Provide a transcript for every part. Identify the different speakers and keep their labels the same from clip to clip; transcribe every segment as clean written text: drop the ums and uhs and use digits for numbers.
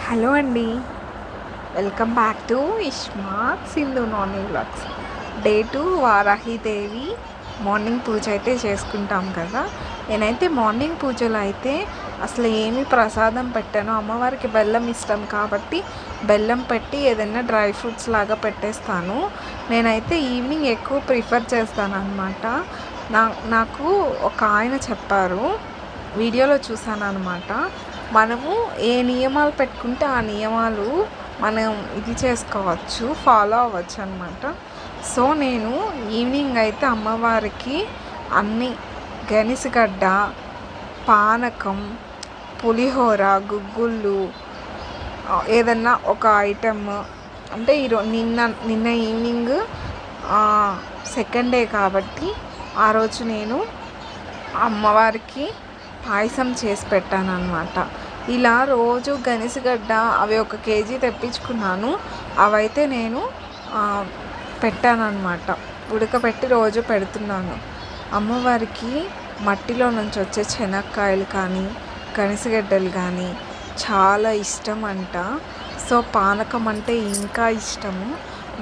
Speaker 1: Hello అండి. Welcome back to Ishmath Sindhu morning vlogs. Day 2 Varahidevi morning puja అయితే చేసుకుంటాం కదా. నేనైతే మార్నింగ్ పూజలో అయితే అసలు ఏమి ప్రసాదం పెట్టాను. అమ్మవారికి బెల్లం ఇష్టం కాబట్టి బెల్లం పెట్టి ఏదైనా డ్రై ఫ్రూట్స్ లాగా పెట్టేస్తాను. నేనైతే ఈవినింగ్ ఎక్కువ ప్రిఫర్ చేస్తాను అన్నమాట. నాకు ఒక ఆయన చెప్పారు, వీడియోలో చూసాను అనమాట. మనము ఏ నియమాలు పెట్టుకుంటే ఆ నియమాలు మనం ఇది చేసుకోవచ్చు, ఫాలో అవ్వచ్చు అనమాట. సో నేను ఈవినింగ్ అయితే అమ్మవారికి అన్ని గనిసగడ్డ, పానకం, పులిహోర, గుగ్గుళ్ళు, ఏదన్నా ఒక ఐటమ్ అంటే నిన్న ఈవినింగ్ సెకండ్ డే కాబట్టి ఆ రోజు నేను అమ్మవారికి పాయసం చేసి పెట్టాను అనమాట. ఇలా రోజు గనిసగడ్డ అవి 1 కేజీ తెప్పించుకున్నాను. అవైతే నేను పెట్టాను అనమాట. ఉడకబెట్టి రోజు పెడుతున్నాను. అమ్మవారికి మట్టిలో నుంచి వచ్చే శనక్కాయలు కానీ గనిసగడ్డలు కానీ చాలా ఇష్టం అంట. సో పానకం అంటే ఇంకా ఇష్టము.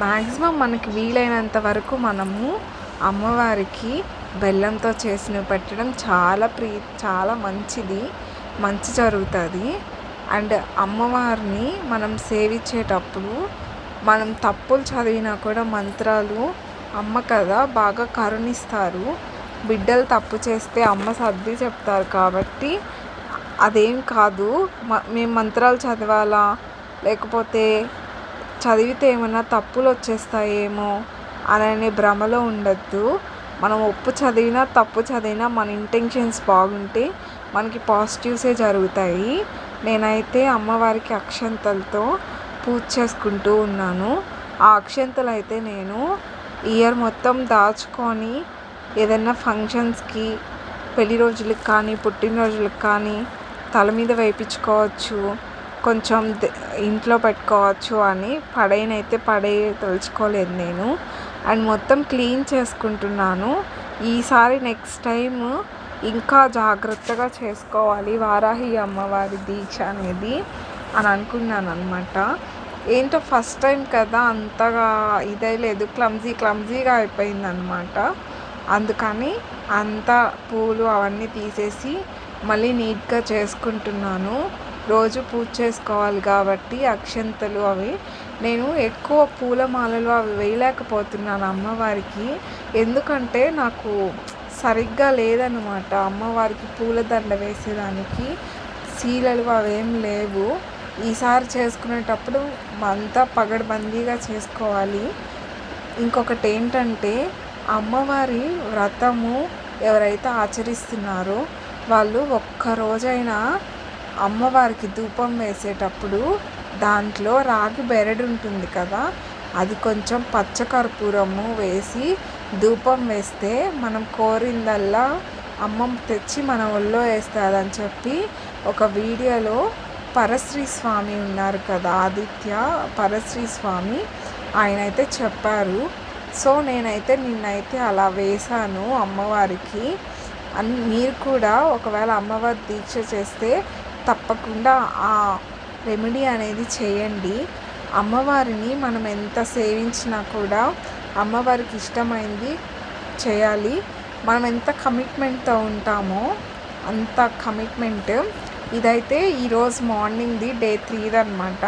Speaker 1: మ్యాక్సిమం మనకి వీలైనంత వరకు మనము అమ్మవారికి బెల్లంతో చేసినవి పెట్టడం చాలా మంచి జరుగుతుంది. అండ్ అమ్మవారిని మనం సేవించేటప్పుడు మనం తప్పులు చదివినా కూడా మంత్రాలు అమ్మ కదా బాగా కరుణిస్తారు. బిడ్డలు తప్పు చేస్తే అమ్మ సర్ది చెప్తారు కాబట్టి అదేం కాదు, మేము మంత్రాలు చదవాలా లేకపోతే చదివితే ఏమైనా తప్పులు వచ్చేస్తాయేమో అనే భ్రమలో ఉండద్దు. మనం ఒప్పు చదివినా తప్పు చదివినా మన ఇంటెన్షన్స్ బాగుంటే మనకి పాజిటివ్సే జరుగుతాయి. నేనైతే అమ్మవారికి అక్షంతలతో పూజ చేసుకుంటూ ఉన్నాను. ఆ అక్షంతలు అయితే నేను ఇయర్ మొత్తం దాచుకొని ఏదైనా ఫంక్షన్స్కి, పెళ్లి రోజులకు కానీ పుట్టినరోజులకు కానీ తల మీద వేయించుకోవచ్చు, కొంచెం ఇంట్లో పెట్టుకోవచ్చు అని తలుచుకోలేదు నేను. అండ్ మొత్తం క్లీన్ చేసుకుంటున్నాను. ఈసారి నెక్స్ట్ టైం ఇంకా జాగ్రత్తగా చేసుకోవాలి వారాహి అమ్మవారి దీక్ష అనేది అని అనుకున్నాను అనమాట. ఏంటో ఫస్ట్ టైం కదా అంతగా ఇదే లేదు, క్లమ్జీగా అయిపోయింది అనమాట. అందుకని అంతా పూలు అవన్నీ తీసేసి మళ్ళీ నీట్గా చేసుకుంటున్నాను. రోజు పూజ చేసుకోవాలి కాబట్టి అక్షంతలు అవి నేను ఎక్కువ పూలమాలలు అవి వేయలేకపోతున్నాను అమ్మవారికి. ఎందుకంటే నాకు సరిగ్గా లేదనమాట అమ్మవారికి పూలదండ వేసేదానికి. శీలలు అవేం లేవు. ఈసారి చేసుకునేటప్పుడు అంతా పగడబందీగా చేసుకోవాలి. ఇంకొకటి ఏంటంటే అమ్మవారి వ్రతము ఎవరైతే ఆచరిస్తున్నారో వాళ్ళు ఒక్కరోజైనా అమ్మవారికి ధూపం వేసేటప్పుడు దాంట్లో రాగి బెరడు ఉంటుంది కదా, అది కొంచెం పచ్చకర్పూరము వేసి ధూపం వేస్తే మనం కోరిందల్లా అమ్మ తెచ్చి మన ఒళ్ళో వేస్తుందని చెప్పి ఒక వీడియోలో పరశ్రీ స్వామి ఉన్నారు కదా, ఆదిత్య పరశ్రీ స్వామి, ఆయన అయితే చెప్పారు. సో నేనైతే నిన్నైతే అలా వేశాను అమ్మవారికి. మీరు కూడా ఒకవేళ అమ్మవారి దీక్ష చేస్తే తప్పకుండా ఆ రెమెడీ అనేది చేయండి. అమ్మవారిని మనం ఎంత సేవించినా కూడా అమ్మవారికి ఇష్టమైంది చేయాలి. మనం ఎంత కమిట్మెంట్తో ఉంటామో అంత కమిట్మెంట్. ఇదైతే ఈరోజు మార్నింగ్ది డే 3 అనమాట.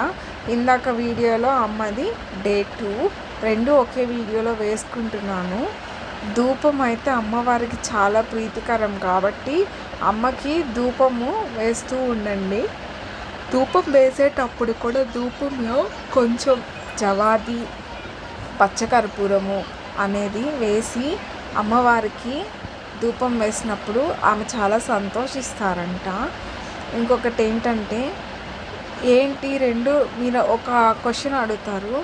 Speaker 1: ఇందాక వీడియోలో అమ్మది డే 2, రెండు ఒకే వీడియోలో వేసుకుంటున్నాను. ధూపం అయితే అమ్మవారికి చాలా ప్రీతికరం కాబట్టి అమ్మకి ధూపము వేస్తూ ఉండండి. ధూపం వేసేటప్పుడు కూడా ధూపంలో కొంచెం జవాది, పచ్చకర్పూరము అనేది వేసి అమ్మవారికి ధూపం వేసినప్పుడు ఆమె చాలా సంతోషిస్తారంట. ఇంకొకటి ఏంటంటే మీరు ఒక క్వశ్చన్ అడుగుతారు,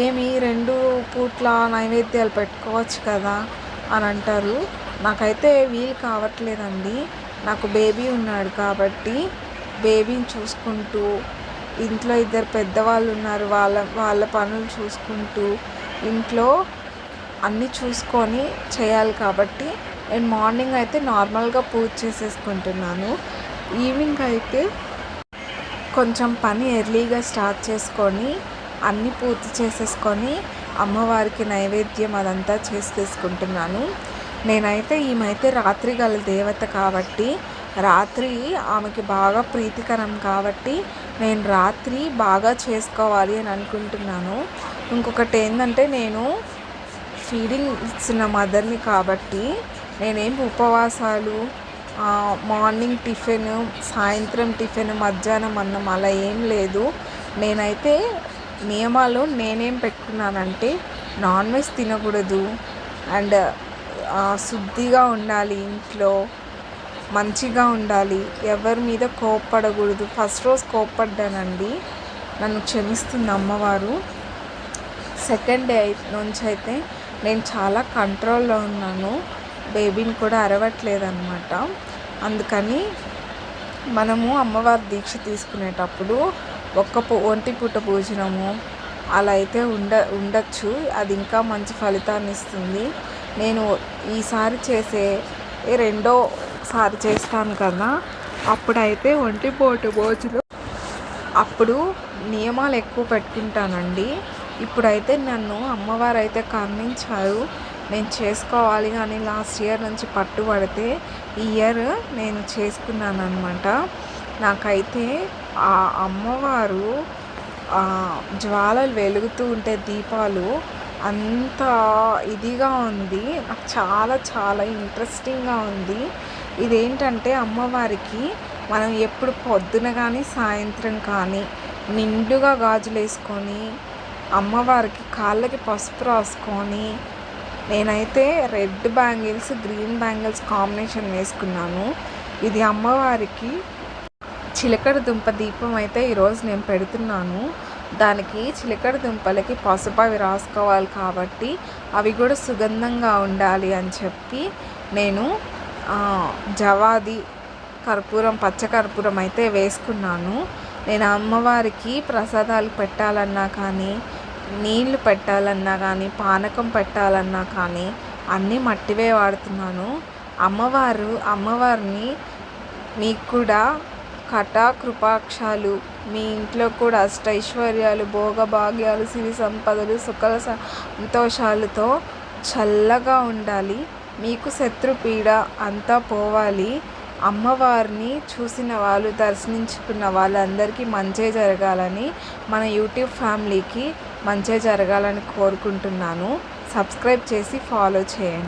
Speaker 1: 2 పూట్ల నైవేద్యాలు పెట్టుకోవచ్చు కదా అని అంటారు. నాకైతే వీలు కావట్లేదండి. నాకు బేబీ ఉన్నాడు కాబట్టి బేబీని చూసుకుంటూ, ఇంట్లో 2 పెద్దవాళ్ళు ఉన్నారు, వాళ్ళ పనులు చూసుకుంటూ ఇంట్లో అన్నీ చూసుకొని చేయాలి కాబట్టి నేను మార్నింగ్ అయితే నార్మల్గా పూజ చేసేసుకుంటున్నాను. ఈవినింగ్ అయితే కొంచెం పని ఎర్లీగా స్టార్ట్ చేసుకొని అన్నీ పూర్తి చేసేసుకొని అమ్మవారికి నైవేద్యం అదంతా చేసేసుకుంటున్నాను. నేనైతే ఈమెయితే రాత్రి గల దేవత కాబట్టి రాత్రి ఆమెకి బాగా ప్రీతికరం కాబట్టి నేను రాత్రి బాగా చేసుకోవాలి అని అనుకుంటున్నాను. ఇంకొకటి ఏంటంటే నేను ఫీడింగ్ ఇచ్చిన మదర్ని కాబట్టి నేనేం ఉపవాసాలు మార్నింగ్ టిఫిన్, సాయంత్రం టిఫిన్, మధ్యాహ్నం అన్నం అలా ఏం లేదు. నేనైతే నియమాలు నేనేం పెట్టుకున్నానంటే నాన్ వెజ్ తినకూడదు అండ్ శుద్ధిగా ఉండాలి, ఇంట్లో మంచిగా ఉండాలి, ఎవరి మీద కోప్పడకూడదు. ఫస్ట్ రోజు కోప్పడ్డానండి, నన్ను క్షమిస్తుంది అమ్మవారు. సెకండ్ డే నుంచి అయితే నేను చాలా కంట్రోల్లో ఉన్నాను, బేబీని కూడా అరవట్లేదన్నమాట. అందుకని మనము అమ్మవారి దీక్ష తీసుకునేటప్పుడు ఒంటి పూట భోజనము అలా అయితే ఉండొచ్చు. అది ఇంకా మంచి ఫలితాన్ని ఇస్తుంది. నేను ఈసారి చేసే రెండోసారి చేస్తాను కదా, అప్పుడైతే ఒంటి పూట భోజనం అప్పుడు నియమాలు ఎక్కువ పెట్టుకుంటానండి. ఇప్పుడైతే నన్ను అమ్మవారు అయితే కరుణించారు, నేను చేసుకోవాలి అని లాస్ట్ ఇయర్ నుంచి పట్టుబడితే ఈ ఇయర్ నేను చేసుకున్నాను అనమాట. నాకైతే ఆ అమ్మవారు జ్వాలలు వెలుగుతూ ఉంటే దీపాలు అంత ఇదిగా ఉంది, నాకు చాలా చాలా ఇంట్రెస్టింగ్గా ఉంది. ఇదేంటంటే అమ్మవారికి మనం ఎప్పుడు పొద్దున కానీ సాయంత్రం కానీ నిండుగా గాజులు వేసుకొని అమ్మవారికి కాళ్ళకి పసుపు రాసుకొని, నేనైతే red bangles green bangles combination వేసుకున్నాను. ఇది అమ్మవారికి చిలకడ దుంప దీపం అయితే ఈరోజు నేను పెడుతున్నాను. దానికి చిలకడ దుంపలకి పసుపు అవి రాసుకోవాలి కాబట్టి అవి కూడా సుగంధంగా ఉండాలి అని చెప్పి నేను జవాది కర్పూరం, పచ్చకర్పూరం అయితే వేసుకున్నాను. నేను అమ్మవారికి ప్రసాదాలు పెట్టాలన్నా కానీ, నీళ్లు పెట్టాలన్నా కానీ, పానకం పెట్టాలన్నా కానీ అన్నీ మట్టివే వాడుతున్నాను. అమ్మవారిని మీకు కూడా కృపాక్షాలు, మీ ఇంట్లో కూడా అష్టైశ్వర్యాలు, భోగభాగ్యాలు, సిరి సంపదలు, సుఖ సంతోషాలతో చల్లగా ఉండాలి. మీకు శత్రుపీడ అంతా పోవాలి. అమ్మవారిని చూసిన వాళ్ళు, దర్శించుకున్న వాళ్ళందరికీ మంచే జరగాలని, మన యూట్యూబ్ ఫ్యామిలీకి మంచే జరగాలని కోరుకుంటున్నాను. సబ్స్క్రైబ్ చేసి ఫాలో చేయండి.